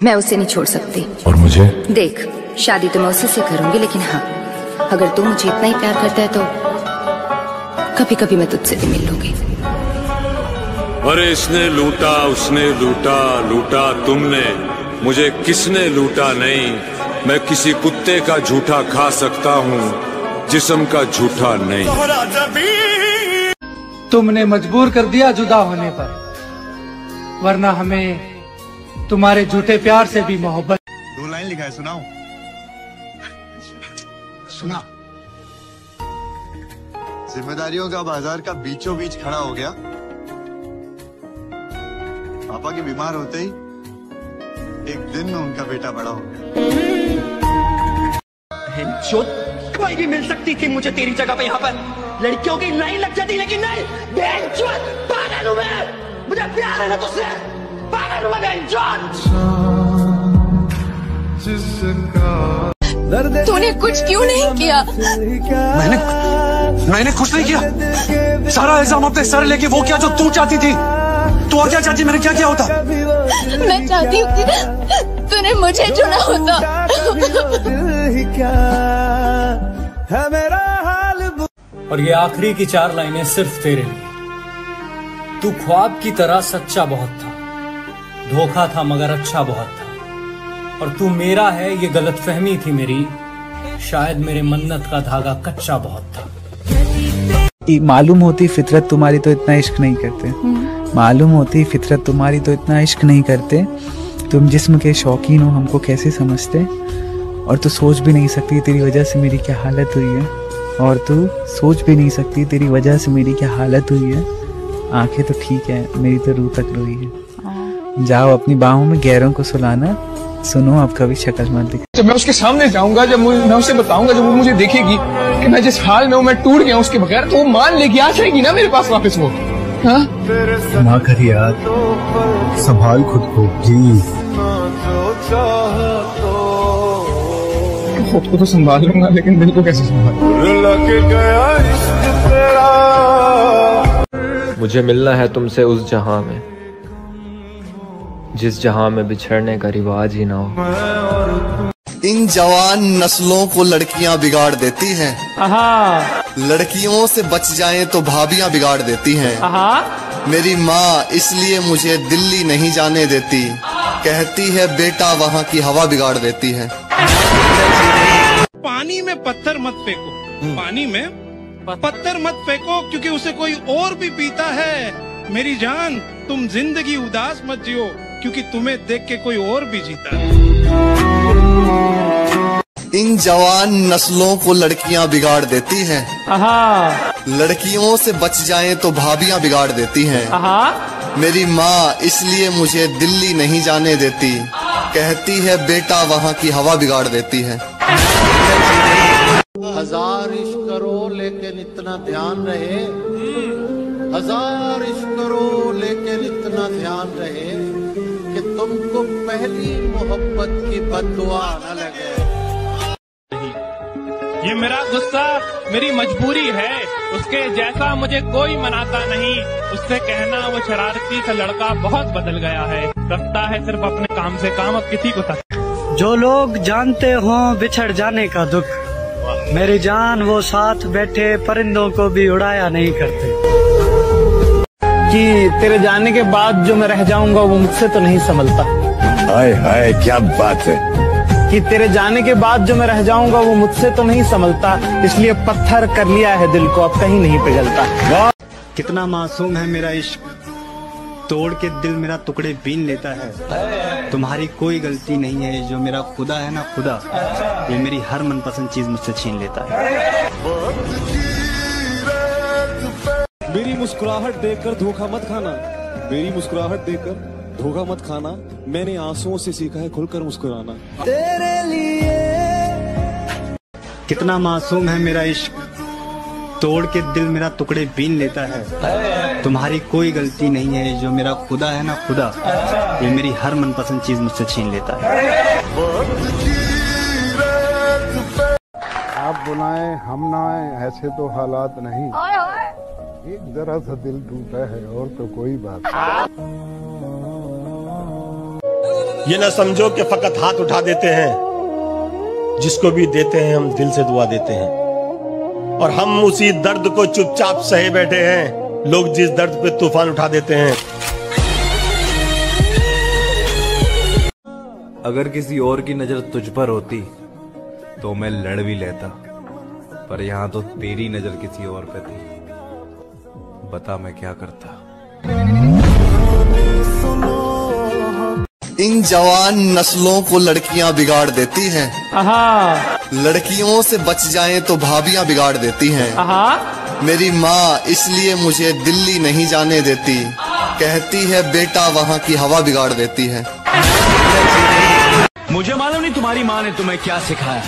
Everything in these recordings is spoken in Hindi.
मैं उसे नहीं छोड़ सकती। और मुझे? देख, शादी तो मैं उसी से करूंगी, लेकिन हाँ, अगर तू मुझे इतना ही प्यार करता है तो कभी कभी मैं तुझसे भी मिल लूंगी। अरे इसने लूटा, उसने लूटा, लूटा तुमने, मुझे किसने लूटा नहीं। मैं किसी कुत्ते का झूठा खा सकता हूँ, जिस्म का झूठा नहीं। तुमने मजबूर कर दिया जुदा होने पर, वरना हमें तुम्हारे झूठे प्यार से भी मोहब्बत। 2 लाइन लिखा है, सुनाओ। सुना। जिम्मेदारियों का बाजार का बीचों बीच खड़ा हो गया। पापा के बीमार होते ही एक दिन में उनका बेटा बड़ा हो गया। कोई भी मिल सकती थी मुझे तेरी जगह पे यहाँ पर, लड़कियों की लाइन लग जाती, लेकिन नहीं। पागल हूँ मैं, मुझे प्यार है ना तुझसे, पागल हूँ मैं। तूने कुछ क्यों नहीं किया? मैंने कुछ नहीं किया। सारा इल्जाम अपने सर लेके वो क्या जो तू चाहती थी। तू और क्या चाहती? मैंने क्या किया होता? मैं चाहती हूँ कि तूने मुझे चुना होता। और ये आखिरी की 4 लाइनें सिर्फ तेरे लिए। तू ख्वाब की तरह सच्चा बहुत था, धोखा था मगर अच्छा बहुत था। और तू मेरा है ये गलतफहमी थी मेरी, शायद मेरे मन्नत का धागा कच्चा बहुत था। मालूम होती फितरत तुम्हारी तो इतना इश्क नहीं करते, मालूम होती फितरत तुम्हारी तो इतना इश्क नहीं करते। तुम जिस्म के शौकीन हो, हमको कैसे समझते। और तू सोच भी नहीं सकती तेरी वजह से मेरी क्या हालत हुई है। और तू सोच भी नहीं सकती तेरी वजह से मेरी क्या हालत हुई है। आंखें तो ठीक है, मेरी तो रूह तक रोई है। जाओ अपनी बाहों में गैरों को सुलाना, सुनो अब कभी शक्ल मत दिखा। जब मैं उसके सामने जाऊंगा, जब मैं उसे बताऊंगा, जब वो मुझे देखेगी कि मैं जिस हाल में हूँ, मैं टूट गया उसके बगैर, तो वो मान लेगी, आ जाएगी ना मेरे पास वापस वो। हाँ? ना कर यार, संभाल खुद को प्लीज। खुद को तो संभाल लूंगा, लेकिन दिल को कैसे संभाल? मुझे मिलना है तुमसे उस जहां में, जिस जहां में बिछड़ने का रिवाज ही ना हो। इन जवान नस्लों को लड़कियां बिगाड़ देती हैं। लड़कियों से बच जाएं तो भाभियां बिगाड़ देती हैं। मेरी माँ इसलिए मुझे दिल्ली नहीं जाने देती, कहती है बेटा वहाँ की हवा बिगाड़ देती है। पानी में पत्थर मत फेंको, पानी में पत्थर मत फेंको, क्योंकि उसे कोई और भी पीता है। मेरी जान, तुम जिंदगी उदास मत जियो, क्योंकि तुम्हें देख के कोई और भी जीता है। इन जवान नस्लों को लड़कियां बिगाड़ देती हैं। लड़कियों से बच जाएं तो भाभियां बिगाड़ देती हैं। मेरी माँ इसलिए मुझे दिल्ली नहीं जाने देती, कहती है बेटा वहाँ की हवा बिगाड़ देती है। 1000 इश्क करो लेकिन इतना ध्यान रहे, 1000 इश्क करो लेकिन इतना ध्यान रहे कि तुमको पहली मोहब्बत की बद्दुआ न लगे। ये मेरा गुस्सा मेरी मजबूरी है, उसके जैसा मुझे कोई मनाता नहीं। उससे कहना वो शरारती सा लड़का बहुत बदल गया है, रखता है सिर्फ अपने काम से काम, अब किसी को तक। जो लोग जानते हों बिछड़ जाने का दुख, मेरी जान वो साथ बैठे परिंदों को भी उड़ाया नहीं करते। कि तेरे जाने के बाद जो मैं रह जाऊंगा वो मुझसे तो नहीं संभलता। हाय हाय क्या बात है। कि तेरे जाने के बाद जो मैं रह जाऊंगा वो मुझसे तो नहीं संभलता, इसलिए पत्थर कर लिया है दिल को, अब कहीं नहीं पिघलता। कितना मासूम है मेरा इश्क, तोड़ के दिल मेरा टुकड़े बीन लेता है। तुम्हारी कोई गलती नहीं है, जो मेरा खुदा है ना खुदा, ये मेरी हर मनपसंद चीज मुझसे छीन लेता है। मेरी मुस्कुराहट देखकर धोखा मत खाना, मेरी मुस्कुराहट देखकर धोखा मत खाना। मैंने आंसुओं से सीखा है खुलकर मुस्कुराना। तेरे लिए कितना मासूम है मेरा इश्क, तोड़ के दिल मेरा टुकड़े बीन लेता है। तुम्हारी कोई गलती नहीं है, जो मेरा खुदा है ना खुदा, ये मेरी हर मनपसंद चीज मुझसे छीन लेता है। आप बुलाएं हम ना आए, ऐसे तो हालात नहीं। एक जरा सा दिल टूटा है और तो कोई बात नहीं। ये ना समझो कि फकत हाथ उठा देते हैं, जिसको भी देते हैं हम दिल से दुआ देते हैं। और हम उसी दर्द को चुपचाप सहे बैठे हैं, लोग जिस दर्द पे तूफान उठा देते हैं। अगर किसी और की नजर तुझ पर होती तो मैं लड़ भी लेता, पर यहाँ तो तेरी नजर किसी और पे थी। बता मैं क्या करता। इन जवान नस्लों को लड़कियां बिगाड़ देती हैं। लड़कियों से बच जाएं तो भाभियां बिगाड़ देती हैं। मेरी माँ इसलिए मुझे दिल्ली नहीं जाने देती, कहती है बेटा वहाँ की हवा बिगाड़ देती है। मुझे मालूम नहीं तुम्हारी माँ ने तुम्हें क्या सिखाया,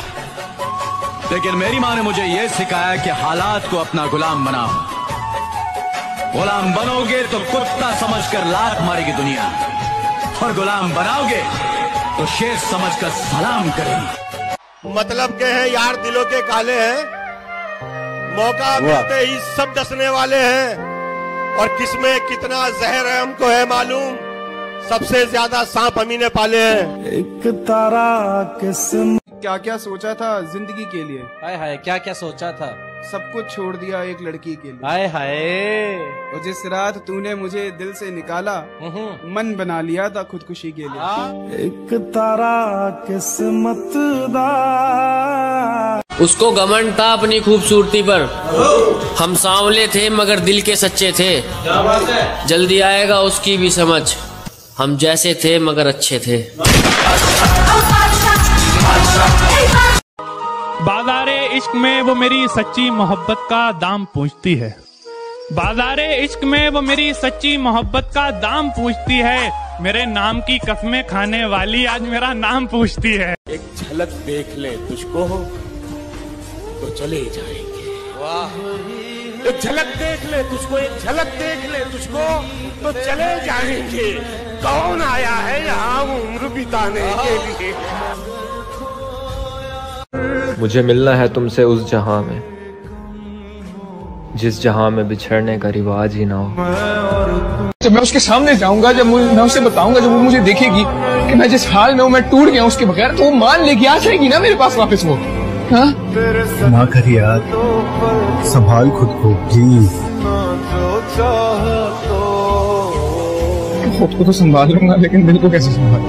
लेकिन मेरी माँ ने मुझे ये सिखाया कि हालात को अपना गुलाम बनाओ। गुलाम बनोगे तो कुत्ता समझकर लात मारेगी दुनिया, और गुलाम बनाओगे तो शेर समझकर सलाम करेगी। मतलब के हैं यार दिलों के काले हैं, मौका मिलते ही सब डसने वाले हैं। और किसमें कितना जहर है हमको है मालूम, सबसे ज्यादा सांप हमी ने पाले हैं। एक तारा किस्म क्या क्या सोचा था जिंदगी के लिए। हाय हाय क्या क्या सोचा था, सब कुछ छोड़ दिया एक लड़की के लिए। हाय हाय और जिस रात तूने मुझे दिल से निकाला, मन बना लिया था खुदकुशी के लिए। एक तारा किस्मत दा। उसको घमंड था अपनी खूबसूरती पर, हम सांवले थे मगर दिल के सच्चे थे। क्या बात है? जल्दी आएगा उसकी भी समझ, हम जैसे थे मगर अच्छे थे। बाज़ारे इश्क में वो मेरी सच्ची मोहब्बत का दाम पूछती है। बाज़ारे इश्क में वो मेरी सच्ची मोहब्बत का दाम पूछती है। मेरे नाम की कसमें खाने वाली आज मेरा नाम पूछती है। एक झलक देख ले तुझको तो चले जाएंगे। वाह। एक झलक देख ले तुझको, एक झलक देख ले तुझको तो चले जाएंगे। कौन आया है यहाँ उम्र बिताने के लिए। मुझे मिलना है तुमसे उस जहां में, जिस जहां में बिछड़ने का रिवाज ही ना हो। जब मैं उसके सामने जाऊंगा, जब मैं उसे बताऊंगा, जब वो मुझे देखेगी कि मैं जिस हाल में हूँ, मैं टूट गया उसके बगैर, तो वो मान लेगी, आ जाएगी ना मेरे पास वापस वो। हाँ? ना कर यार, संभाल खुद को प्लीज। खुद को तो संभाल लूंगा, लेकिन दिल को कैसे संभाल।